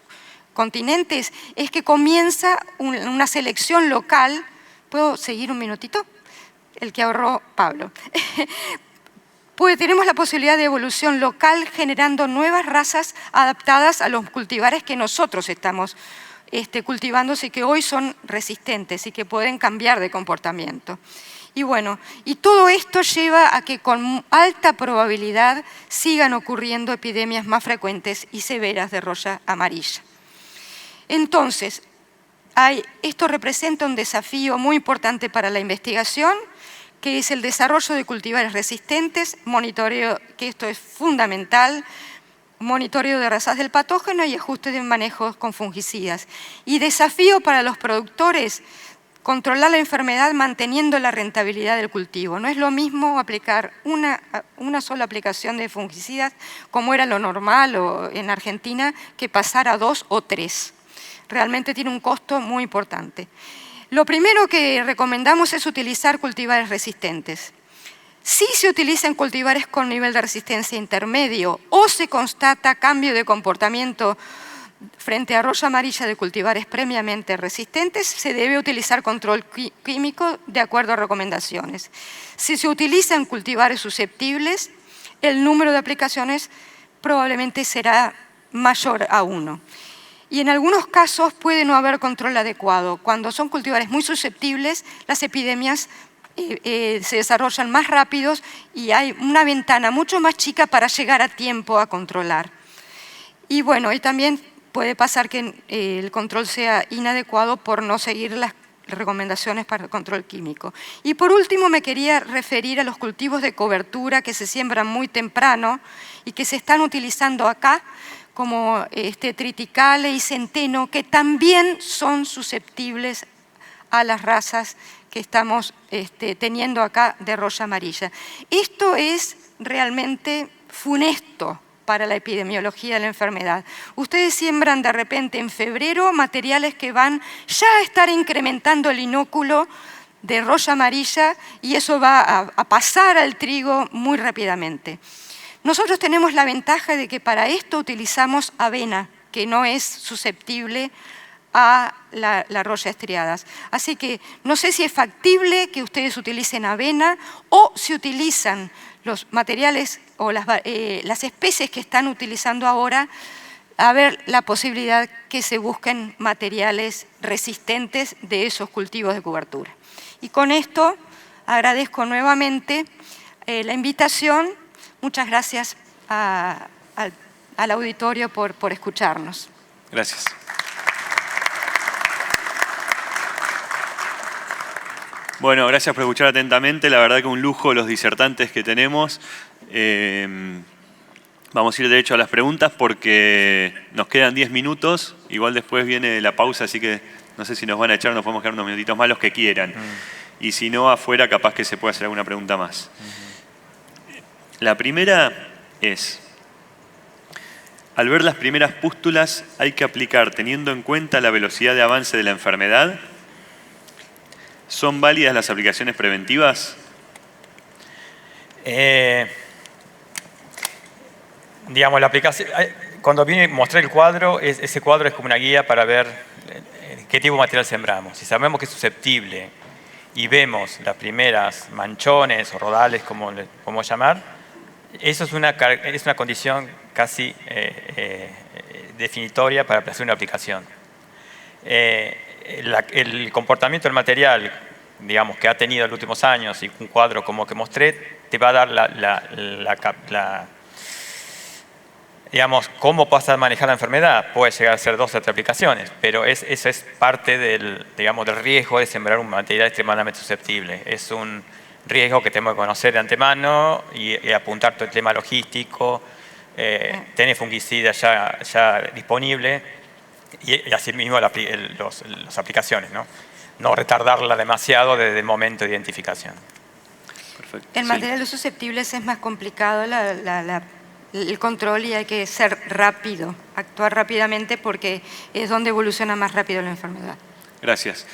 continentes, es que comienza una selección local. ¿Puedo seguir un minutito? El que ahorró Pablo. tenemos la posibilidad de evolución local generando nuevas razas adaptadas a los cultivares que nosotros estamos cultivando y que hoy son resistentes y que pueden cambiar de comportamiento. Y bueno, y todo esto lleva a que con alta probabilidad sigan ocurriendo epidemias más frecuentes y severas de roya amarilla. Entonces, esto representa un desafío muy importante para la investigación, que es el desarrollo de cultivares resistentes, monitoreo, que esto es fundamental, monitoreo de razas del patógeno y ajuste de manejos con fungicidas. Y desafío para los productores, controlar la enfermedad manteniendo la rentabilidad del cultivo. No es lo mismo aplicar una sola aplicación de fungicidas, como era lo normal en Argentina, que pasar a 2 o 3. Realmente tiene un costo muy importante. Lo primero que recomendamos es utilizar cultivares resistentes. Si se utilizan cultivares con nivel de resistencia intermedio o se constata cambio de comportamiento frente a roya amarilla de cultivares previamente resistentes, se debe utilizar control químico de acuerdo a recomendaciones. Si se utilizan cultivares susceptibles, el número de aplicaciones probablemente será mayor a 1. Y en algunos casos puede no haber control adecuado. Cuando son cultivares muy susceptibles, las epidemias se desarrollan más rápidos y hay una ventana mucho más chica para llegar a tiempo a controlar. Y bueno, y también puede pasar que el control sea inadecuado por no seguir las recomendaciones para el control químico. Y por último me quería referir a los cultivos de cobertura que se siembran muy temprano y que se están utilizando acá, como triticale y centeno, que también son susceptibles a las razas que estamos teniendo acá de roya amarilla. Esto es realmente funesto para la epidemiología de la enfermedad. Ustedes siembran de repente en febrero materiales que van ya a estar incrementando el inóculo de roya amarilla y eso va a pasar al trigo muy rápidamente. Nosotros tenemos la ventaja de que para esto utilizamos avena, que no es susceptible a la roya estriadas. Así que no sé si es factible que ustedes utilicen avena o si utilizan los materiales o las especies que están utilizando ahora, a ver la posibilidad que se busquen materiales resistentes de esos cultivos de cobertura. Y con esto agradezco nuevamente la invitación. Muchas gracias al auditorio por escucharnos. Gracias. Bueno, gracias por escuchar atentamente. La verdad que un lujo los disertantes que tenemos. Vamos a ir derecho a las preguntas porque nos quedan 10 minutos. Igual después viene la pausa, así que no sé si nos van a echar, nos podemos quedar unos minutitos más los que quieran. Y si no, afuera capaz que se puede hacer alguna pregunta más. La primera es, al ver las primeras pústulas, ¿hay que aplicar teniendo en cuenta la velocidad de avance de la enfermedad? ¿Son válidas las aplicaciones preventivas? Digamos, la aplicación, cuando vine a mostrar el cuadro, ese cuadro es como una guía para ver qué tipo de material sembramos. Si sabemos que es susceptible y vemos las primeras manchones o rodales, como le podemos llamar, eso es una condición casi definitoria para hacer una aplicación. El comportamiento del material, digamos, que ha tenido en los últimos años y un cuadro como que mostré, te va a dar digamos, cómo vas a manejar la enfermedad. Puede llegar a ser 2 o 3 aplicaciones, pero eso es parte del riesgo de sembrar un material extremadamente susceptible. Es un riesgo que tenemos que conocer de antemano y apuntar todo el tema logístico, tener fungicidas ya disponible y asimismo las aplicaciones, no retardarla demasiado desde el momento de identificación. Perfecto. En materia de los susceptibles es más complicado el control y hay que ser rápido, actuar rápidamente porque es donde evoluciona más rápido la enfermedad. Gracias.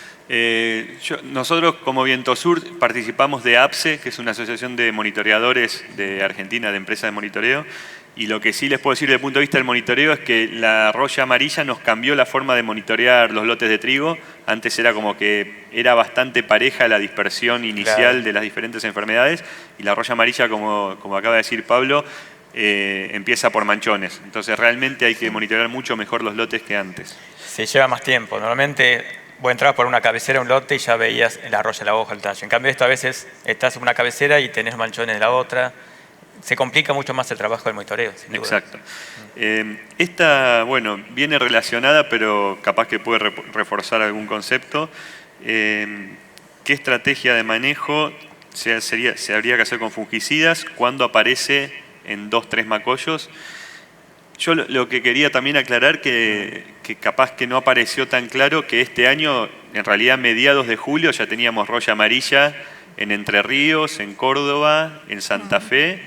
Nosotros como Vientosur participamos de APSE, que es una asociación de monitoreadores de Argentina, de empresas de monitoreo, Y lo que sí les puedo decir desde el punto de vista del monitoreo es que la roya amarilla nos cambió la forma de monitorear los lotes de trigo. Antes era como que era bastante pareja la dispersión inicial de las diferentes enfermedades, y la roya amarilla, como acaba de decir Pablo, empieza por manchones. Entonces realmente hay que monitorear mucho mejor los lotes que antes. Sí, lleva más tiempo. Normalmente vos entrabas por una cabecera un lote y ya veías la roya, la hoja, el tallo. En cambio esto a veces estás en una cabecera y tenés manchones de la otra. Se complica mucho más el trabajo del monitoreo, sin duda. Exacto. Esta, bueno, viene relacionada, pero capaz que puede reforzar algún concepto. ¿Qué estrategia de manejo se habría que hacer con fungicidas cuando aparece en 2-3 macollos? Yo lo que quería también aclarar que capaz que no apareció tan claro que este año, en realidad mediados de julio, ya teníamos roya amarilla en Entre Ríos, en Córdoba, en Santa Fe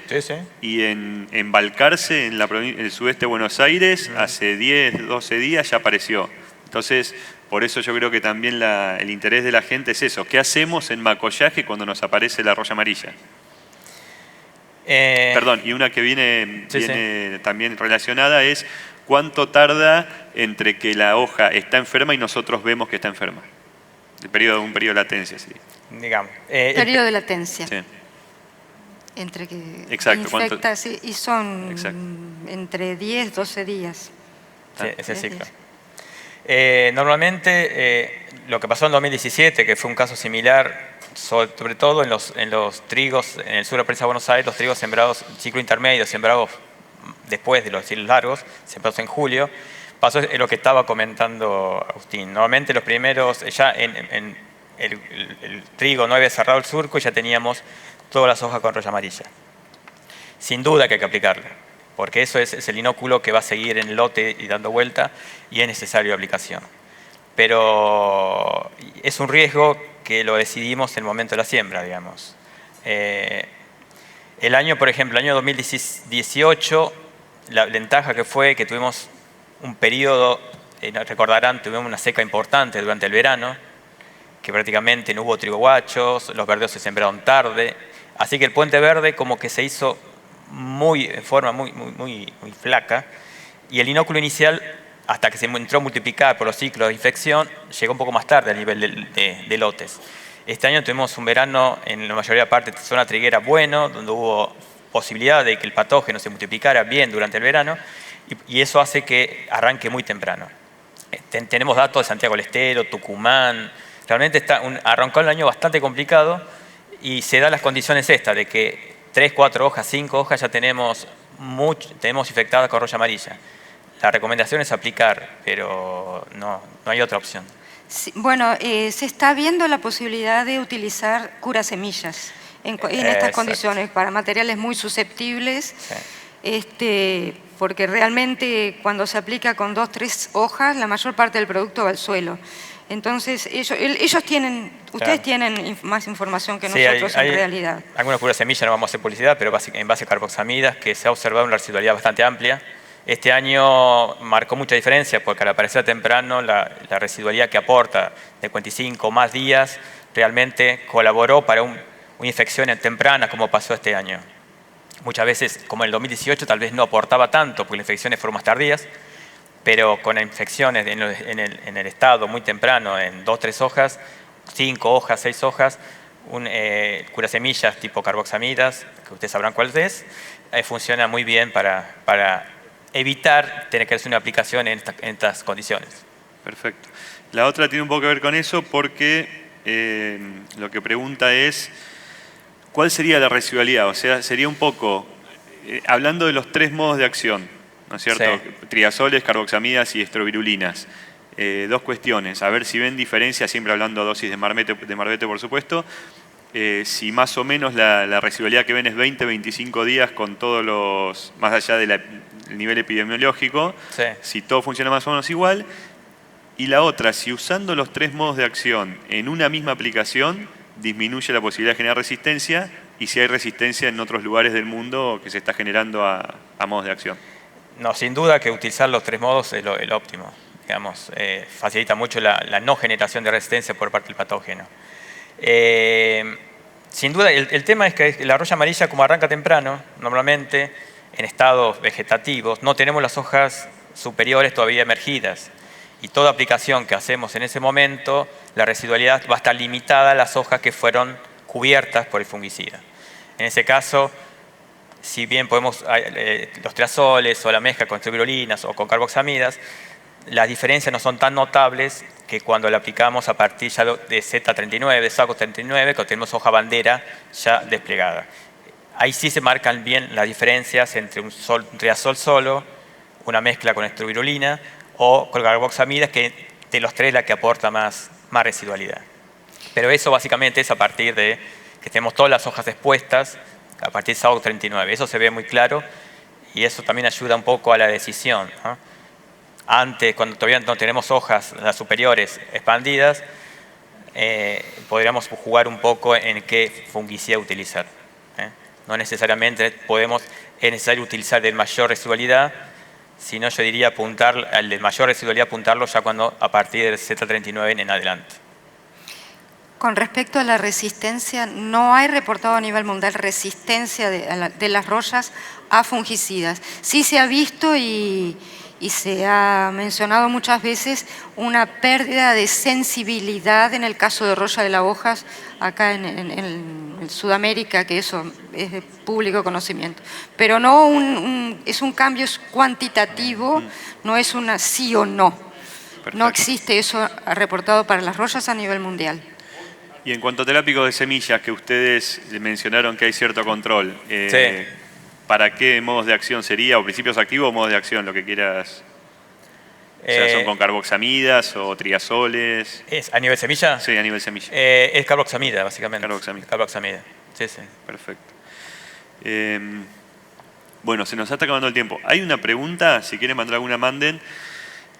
y en Balcarce, en el sudeste de Buenos Aires, hace 10, 12 días ya apareció. Entonces, por eso yo creo que también el interés de la gente es eso. ¿Qué hacemos en macollaje cuando nos aparece la roya amarilla? Perdón, y una que viene también relacionada es ¿cuánto tarda entre que la hoja está enferma y nosotros vemos que está enferma? Un periodo de latencia, sí. Digamos. Periodo de latencia. Sí. Entre que infecta, y son entre 10 12 días. Sí, ese ciclo. Normalmente, lo que pasó en 2017, que fue un caso similar, sobre todo en los trigos, en el sur de la provincia de Buenos Aires, los trigos sembrados, ciclo intermedio, sembrados después de los ciclos largos, sembrados en julio, pasó lo que estaba comentando Agustín. Normalmente los primeros, ya el trigo no había cerrado el surco y ya teníamos todas las hojas con roya amarilla. Sin duda que hay que aplicarlo, porque eso es el inóculo que va a seguir en el lote y dando vuelta, y es necesario aplicación. Pero es un riesgo que lo decidimos en el momento de la siembra, digamos. El año, por ejemplo, el año 2018, la ventaja que fue que tuvimos un periodo, recordarán, tuvimos una seca importante durante el verano, que prácticamente no hubo trigo guachos, los verdeos se sembraron tarde, así que el puente verde como que se hizo en forma muy flaca, y el inóculo inicial, hasta que se entró a multiplicar por los ciclos de infección, llegó un poco más tarde a nivel de lotes. Este año tuvimos un verano en la mayoría de partes de zona triguera bueno, donde hubo posibilidad de que el patógeno se multiplicara bien durante el verano, y eso hace que arranque muy temprano. Tenemos datos de Santiago del Estero, Tucumán. Realmente arrancó el año bastante complicado, y se dan las condiciones estas, de que 3, 4 hojas, 5 hojas ya tenemos infectadas con roya amarilla. La recomendación es aplicar, pero no hay otra opción. Sí, bueno, se está viendo la posibilidad de utilizar curasemillas en estas condiciones para materiales muy susceptibles, porque realmente cuando se aplica con 2, 3 hojas, la mayor parte del producto va al suelo. Entonces, ellos tienen, ustedes tienen más información que nosotros en realidad. Algunas curasemillas, no vamos a hacer publicidad, pero en base a carboxamidas, que se ha observado una residualidad bastante amplia. Este año marcó mucha diferencia, porque al aparecer temprano, la residualidad que aporta de 45 o más días realmente colaboró para una infección temprana, como pasó este año. Muchas veces, como en el 2018, tal vez no aportaba tanto, porque las infecciones fueron más tardías, pero con infecciones en el estado muy temprano, en 2, 3 hojas, 5 hojas, 6 hojas, curasemillas tipo carboxamidas, que ustedes sabrán cuál es, funciona muy bien para evitar tener que hacer una aplicación en estas condiciones. Perfecto. La otra tiene un poco que ver con eso, porque lo que pregunta es ¿cuál sería la residualidad? O sea, sería un poco, hablando de los 3 modos de acción, ¿no es cierto? Sí. Triazoles, carboxamidas y estrovirulinas. 2 cuestiones. A ver si ven diferencia, siempre hablando de dosis de marbete, por supuesto. Si más o menos la residualidad que ven es 20-25 días con todos los, más allá del nivel epidemiológico, sí. Si todo funciona más o menos igual. Y la otra, si usando los 3 modos de acción en una misma aplicación, disminuye la posibilidad de generar resistencia, y si hay resistencia en otros lugares del mundo que se está generando a modos de acción. No, sin duda que utilizar los 3 modos es lo óptimo. Digamos, facilita mucho la no generación de resistencia por parte del patógeno. Sin duda, el tema es que la roya amarilla, como arranca temprano, normalmente en estados vegetativos, no tenemos las hojas superiores todavía emergidas. Y toda aplicación que hacemos en ese momento, la residualidad va a estar limitada a las hojas que fueron cubiertas por el fungicida. En ese caso, si bien podemos, los triazoles o la mezcla con tribirulinas o con carboxamidas, las diferencias no son tan notables que cuando la aplicamos a partir ya de Z39, de saco 39, que tenemos hoja bandera ya desplegada. Ahí sí se marcan bien las diferencias entre un triazol solo, una mezcla con estrobirulina o con carboxamidas, que de los tres la que aporta más residualidad. Pero eso básicamente es a partir de que tenemos todas las hojas expuestas, a partir de SAUC 39. Eso se ve muy claro y eso también ayuda un poco a la decisión, ¿no? Antes, cuando todavía no tenemos hojas, las superiores expandidas, podríamos jugar un poco en qué fungicida utilizar. No necesariamente es necesario utilizar de mayor residualidad, sino yo diría apuntar al de mayor residualidad, apuntarlo ya a partir del Z39 en adelante. Con respecto a la resistencia, no hay reportado a nivel mundial resistencia de las rollas a fungicidas. Sí se ha visto y se ha mencionado muchas veces una pérdida de sensibilidad en el caso de roya de las hojas acá en Sudamérica, que eso es de público conocimiento. Pero no es un cambio cuantitativo, no es una sí o no. Perfecto. No existe eso reportado para las rollas a nivel mundial. Y en cuanto a terápicos de semillas, que ustedes mencionaron que hay cierto control, sí. ¿Para qué modos de acción sería? ¿O principios activos o modos de acción? Lo que quieras. O sea, ¿son con carboxamidas o triazoles? ¿A nivel semilla? Sí, a nivel semilla. Es carboxamida, básicamente. Carboxamida. Sí, sí. Perfecto. Bueno, se nos está acabando el tiempo. Hay una pregunta, si quieren mandar alguna, manden.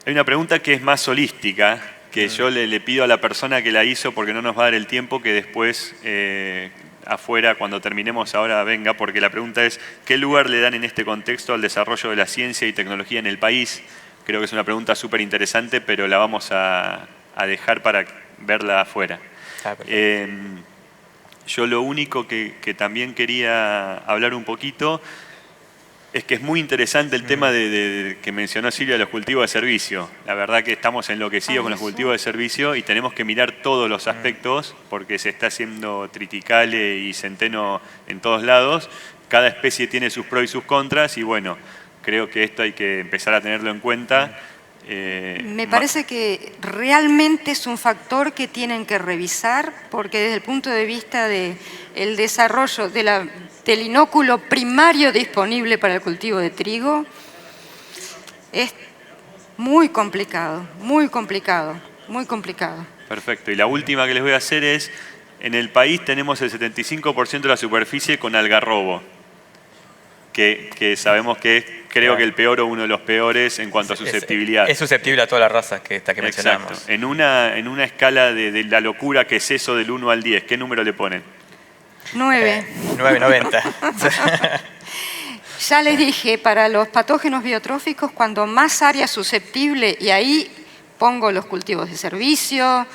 Hay una pregunta que es más holística, que yo le pido a la persona que la hizo, porque no nos va a dar el tiempo, que después afuera, cuando terminemos ahora, venga, porque la pregunta es: ¿qué lugar le dan en este contexto al desarrollo de la ciencia y tecnología en el país? Creo que es una pregunta súper interesante, pero la vamos a dejar para verla afuera. Yo lo único que también quería hablar un poquito es que es muy interesante el tema que mencionó Silvia, los cultivos de servicio. La verdad que estamos enloquecidos con los cultivos de servicio y tenemos que mirar todos los aspectos, porque se está haciendo triticale y centeno en todos lados. Cada especie tiene sus pros y sus contras y bueno, creo que esto hay que empezar a tenerlo en cuenta. Me parece que realmente es un factor que tienen que revisar, porque desde el punto de vista del desarrollo del inóculo primario disponible para el cultivo de trigo, es muy complicado, muy complicado, muy complicado. Perfecto. Y la última que les voy a hacer es: en el país tenemos el 75% de la superficie con algarrobo, que sabemos que es, creo que el peor o uno de los peores en cuanto a susceptibilidad. Es susceptible a todas las razas que mencionamos. Exacto. En una escala de la locura que es eso del 1 al 10, ¿qué número le ponen? 9. 9,90. Ya les dije, para los patógenos biotróficos, cuando más área susceptible, y ahí pongo los cultivos de servicio,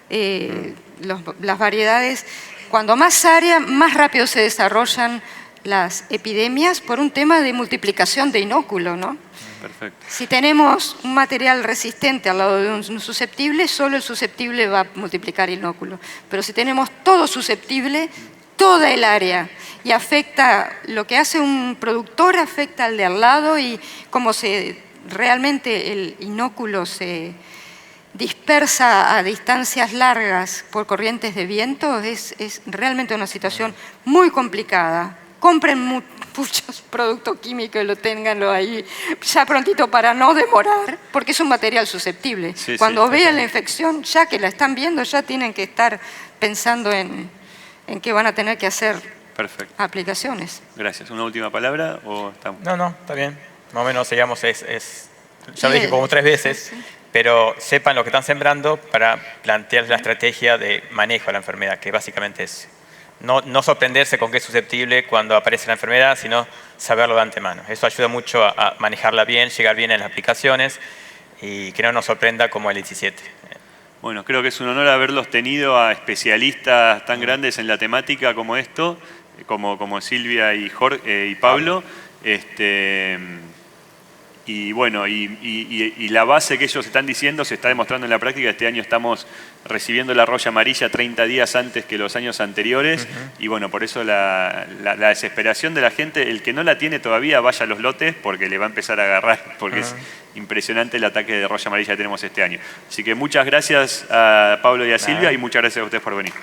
las variedades, cuando más área, más rápido se desarrollan las epidemias por un tema de multiplicación de inóculo, ¿no? Perfecto. Si tenemos un material resistente al lado de un susceptible, solo el susceptible va a multiplicar inóculo. Pero si tenemos todo susceptible, toda el área, y afecta, lo que hace un productor afecta al de al lado, y como realmente el inóculo se dispersa a distancias largas por corrientes de viento, es realmente una situación muy complicada. Compren muchos productos químicos y ténganlo ahí ya prontito para no demorar, porque es un material susceptible. Sí, Cuando vean la infección, ya que la están viendo, ya tienen que estar pensando en que van a tener que hacer aplicaciones. Gracias. ¿Una última palabra o estamos? No, está bien. Más o menos, digamos, ya lo dije como 3 veces, sí. Pero sepan lo que están sembrando para plantear la estrategia de manejo de la enfermedad, que básicamente es no sorprenderse con qué es susceptible cuando aparece la enfermedad, sino saberlo de antemano. Eso ayuda mucho a manejarla bien, llegar bien en las aplicaciones y que no nos sorprenda como el 17. Bueno, creo que es un honor haberlos tenido a especialistas tan grandes en la temática como esto, como Silvia y Pablo. Y bueno, y la base que ellos están diciendo se está demostrando en la práctica. Este año estamos recibiendo la roya amarilla 30 días antes que los años anteriores. Y bueno, por eso la desesperación de la gente, el que no la tiene todavía, vaya a los lotes porque le va a empezar a agarrar, porque es impresionante el ataque de roya amarilla que tenemos este año. Así que muchas gracias a Pablo y a Silvia y muchas gracias a ustedes por venir.